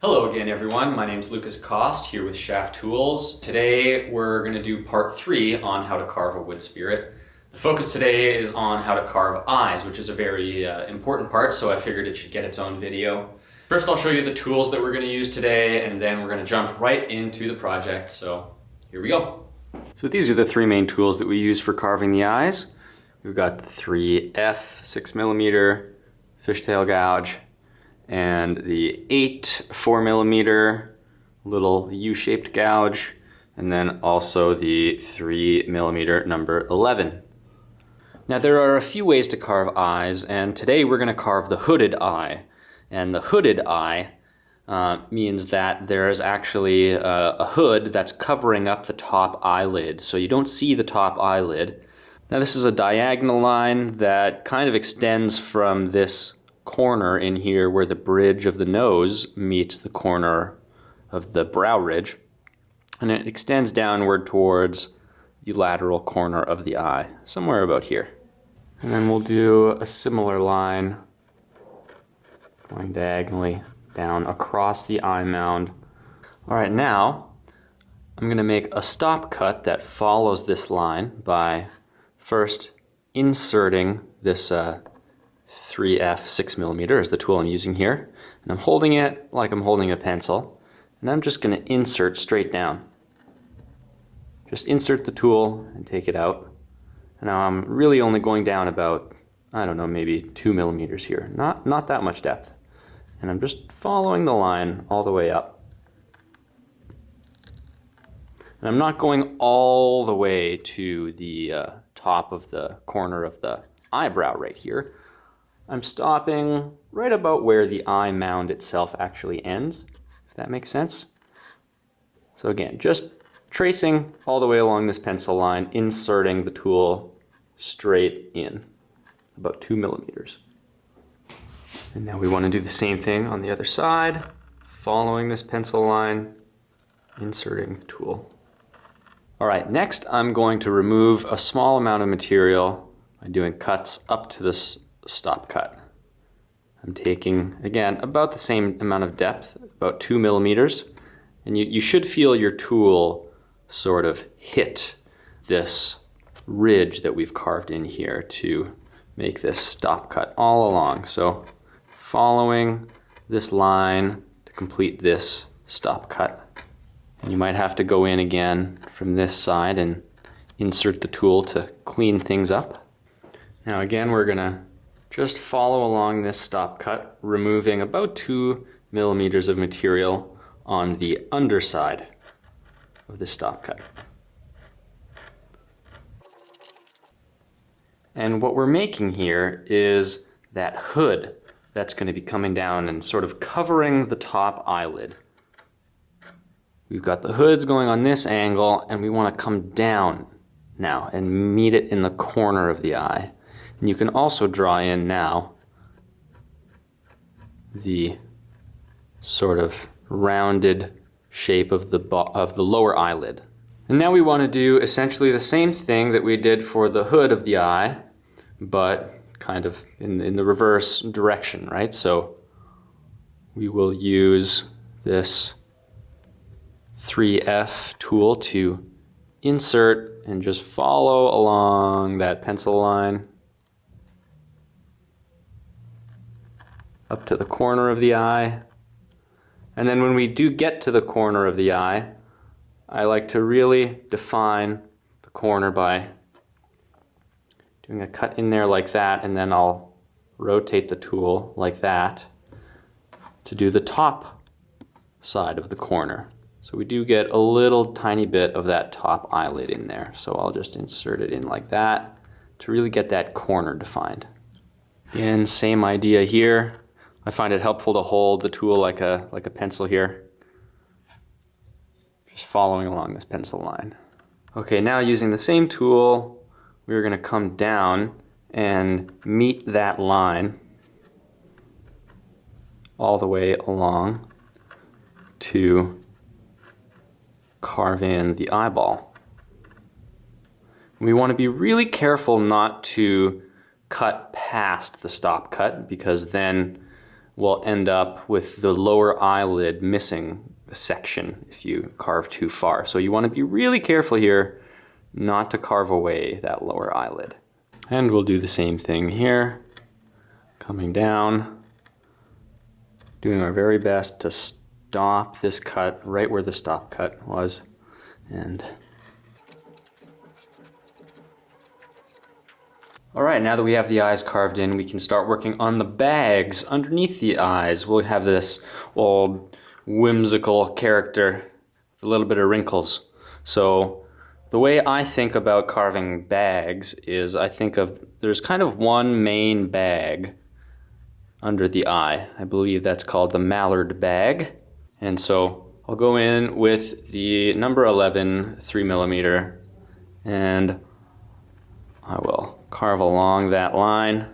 Hello again everyone, my name is Lucas Kost here with Schaaf Tools. Today we're going to do part 3 on how to carve a wood spirit. The focus today is on how to carve eyes, which is a very important part, so I figured it should get its own video. First I'll show you the tools that we're going to use today, and then we're going to jump right into the project, so here we go. So these are the 3 main tools that we use for carving the eyes. We've got the 3F 6mm fishtail gouge, and the 8 4mm little U-shaped gouge, and then also the 3mm number 11. Now there are a few ways to carve eyes, and today we're going to carve the hooded eye. And the hooded eye means that there is actually a hood that's covering up the top eyelid, so you don't see the top eyelid. Now this is a diagonal line that kind of extends from this corner in here where the bridge of the nose meets the corner of the brow ridge, and it extends downward towards the lateral corner of the eye, somewhere about here. And then we'll do a similar line going diagonally down across the eye mound. Alright, now I'm going to make a stop cut that follows this line by first inserting this 3F 6mm is the tool I'm using here, and I'm holding it like I'm holding a pencil, and I'm just going to insert straight down. Just insert the tool and take it out. And now I'm really only going down about, I don't know, maybe 2mm here, not that much depth, and I'm just following the line all the way up. And I'm not going all the way to the top of the corner of the eyebrow right here. I'm stopping right about where the eye mound itself actually ends, if that makes sense. So again, just tracing all the way along this pencil line, inserting the tool straight in, about 2mm. And now we want to do the same thing on the other side, following this pencil line, inserting the tool. Alright, next I'm going to remove a small amount of material by doing cuts up to this stop cut. I'm taking, again, about the same amount of depth, about 2mm, and you should feel your tool sort of hit this ridge that we've carved in here to make this stop cut all along. So following this line to complete this stop cut. And you might have to go in again from this side and insert the tool to clean things up. Now again, we're gonna just follow along this stop cut, removing about 2mm of material on the underside of the stop cut. And what we're making here is that hood that's going to be coming down and sort of covering the top eyelid. We've got the hoods going on this angle, and we want to come down now and meet it in the corner of the eye. And you can also draw in now the sort of rounded shape of the lower eyelid. And now we want to do essentially the same thing that we did for the hood of the eye, but kind of in the reverse direction, right? So we will use this 3F tool to insert and just follow along that pencil line up to the corner of the eye. And then when we do get to the corner of the eye, I like to really define the corner by doing a cut in there like that, and then I'll rotate the tool like that to do the top side of the corner. So we do get a little tiny bit of that top eyelid in there. So I'll just insert it in like that to really get that corner defined. Again, same idea here. I find it helpful to hold the tool like a pencil here. Just following along this pencil line. Okay, now using the same tool, we're going to come down and meet that line all the way along to carve in the eyeball. We want to be really careful not to cut past the stop cut, because then will end up with the lower eyelid missing a section if you carve too far. So you want to be really careful here not to carve away that lower eyelid. And we'll do the same thing here, coming down, doing our very best to stop this cut right where the stop cut was. And all right, now that we have the eyes carved in, we can start working on the bags underneath the eyes. We'll have this old whimsical character with a little bit of wrinkles. So the way I think about carving bags is I think of, there's kind of one main bag under the eye. I believe that's called the mallard bag. And so I'll go in with the number 11 3mm, and I will carve along that line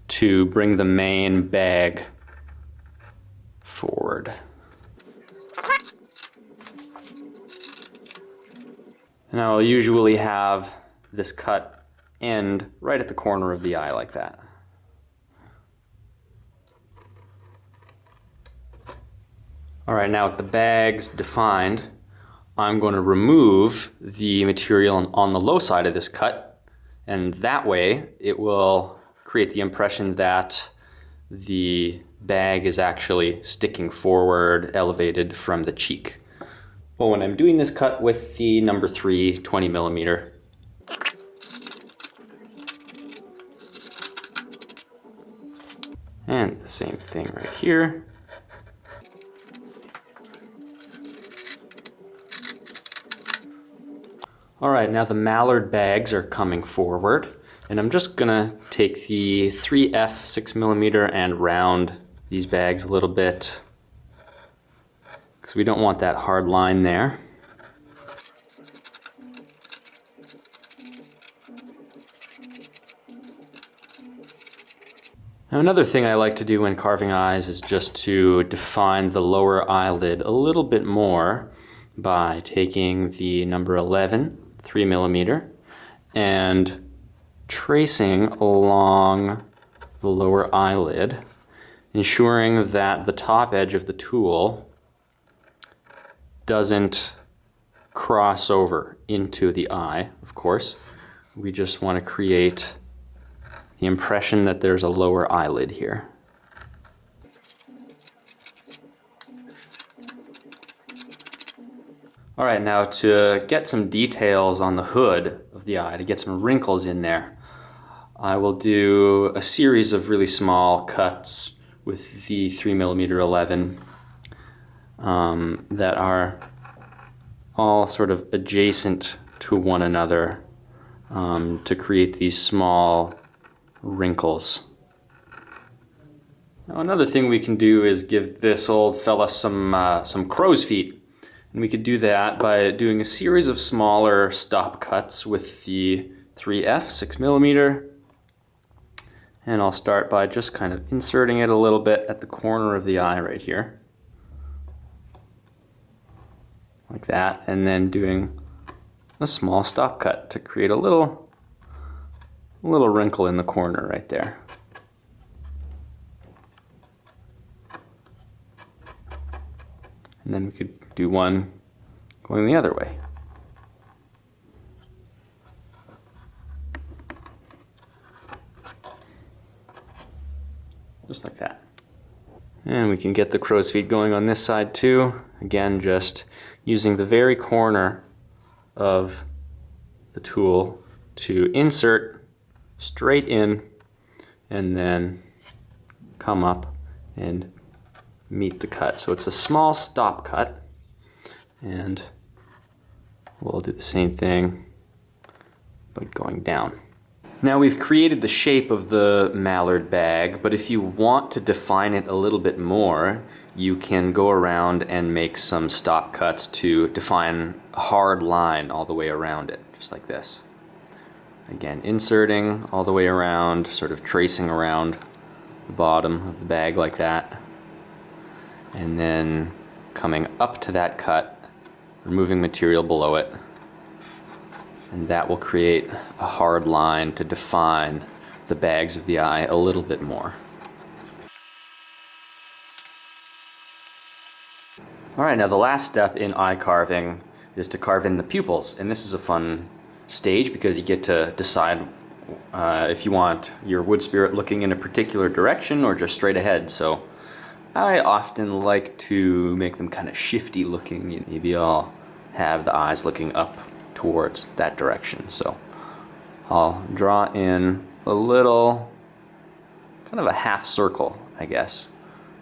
to bring the main bag forward. And I'll usually have this cut end right at the corner of the eye like that. All right, now with the bags defined, I'm going to remove the material on the low side of this cut, and that way it will create the impression that the bag is actually sticking forward, elevated from the cheek. Well, when I'm doing this cut with the number 3 20mm, and the same thing right here. Alright, now the mallard bags are coming forward, and I'm just gonna take the 3F 6mm and round these bags a little bit, because we don't want that hard line there. Now another thing I like to do when carving eyes is just to define the lower eyelid a little bit more by taking the number 11 3mm and tracing along the lower eyelid, ensuring that the top edge of the tool doesn't cross over into the eye, of course. We just want to create the impression that there's a lower eyelid here. All right, now to get some details on the hood of the eye, to get some wrinkles in there, I will do a series of really small cuts with the 3mm 11 that are all sort of adjacent to one another to create these small wrinkles. Now another thing we can do is give this old fella some crow's feet. And we could do that by doing a series of smaller stop cuts with the 3F 6mm. And I'll start by just kind of inserting it a little bit at the corner of the eye right here. Like that, and then doing a small stop cut to create a little wrinkle in the corner right there. And then we could do one going the other way. Just like that. And we can get the crow's feet going on this side too. Again, just using the very corner of the tool to insert straight in and then come up and meet the cut. So it's a small stop cut, and we'll do the same thing but going down. Now we've created the shape of the mallard bag, but if you want to define it a little bit more, you can go around and make some stop cuts to define a hard line all the way around it, just like this. Again, inserting all the way around, sort of tracing around the bottom of the bag like that, and then coming up to that cut, removing material below it, and that will create a hard line to define the bags of the eye a little bit more. Alright, now the last step in eye carving is to carve in the pupils, and this is a fun stage because you get to decide if you want your wood spirit looking in a particular direction or just straight ahead. So I often like to make them kind of shifty looking. Maybe I'll have the eyes looking up towards that direction. So I'll draw in a little, kind of a half circle, I guess,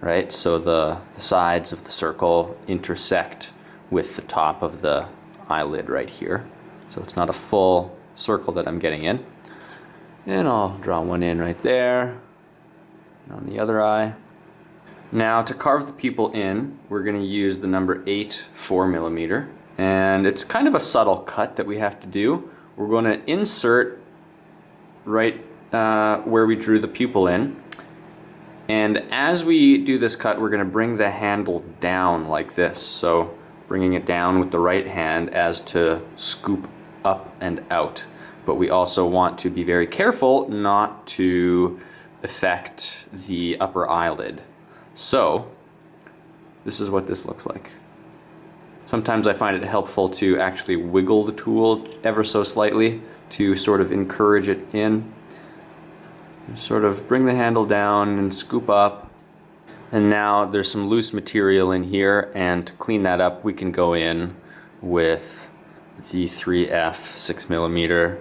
right? So the sides of the circle intersect with the top of the eyelid right here. So it's not a full circle that I'm getting in. And I'll draw one in right there, and on the other eye. Now to carve the pupil in, we're going to use the number 8 4mm, and it's kind of a subtle cut that we have to do. We're going to insert right where we drew the pupil in, and as we do this cut, we're going to bring the handle down like this. So bringing it down with the right hand as to scoop up and out. But we also want to be very careful not to affect the upper eyelid. So this is what this looks like. Sometimes I find it helpful to actually wiggle the tool ever so slightly to sort of encourage it in. Sort of bring the handle down and scoop up. And now there's some loose material in here, and to clean that up we can go in with the 3F 6mm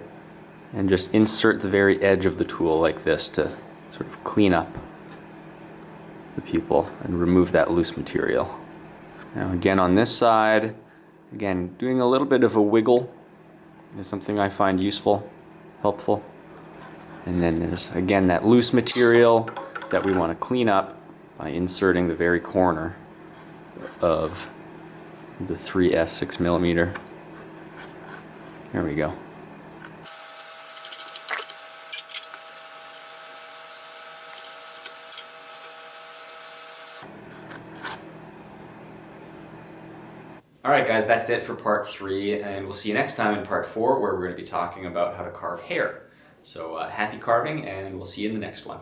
and just insert the very edge of the tool like this to sort of clean up the pupil and remove that loose material. Now again on this side, again doing a little bit of a wiggle is something I find useful, helpful. And then there's again that loose material that we want to clean up by inserting the very corner of the 3F 6mm. There we go. Alright guys, that's it for part 3, and we'll see you next time in part 4, where we're going to be talking about how to carve hair. So happy carving, and we'll see you in the next one.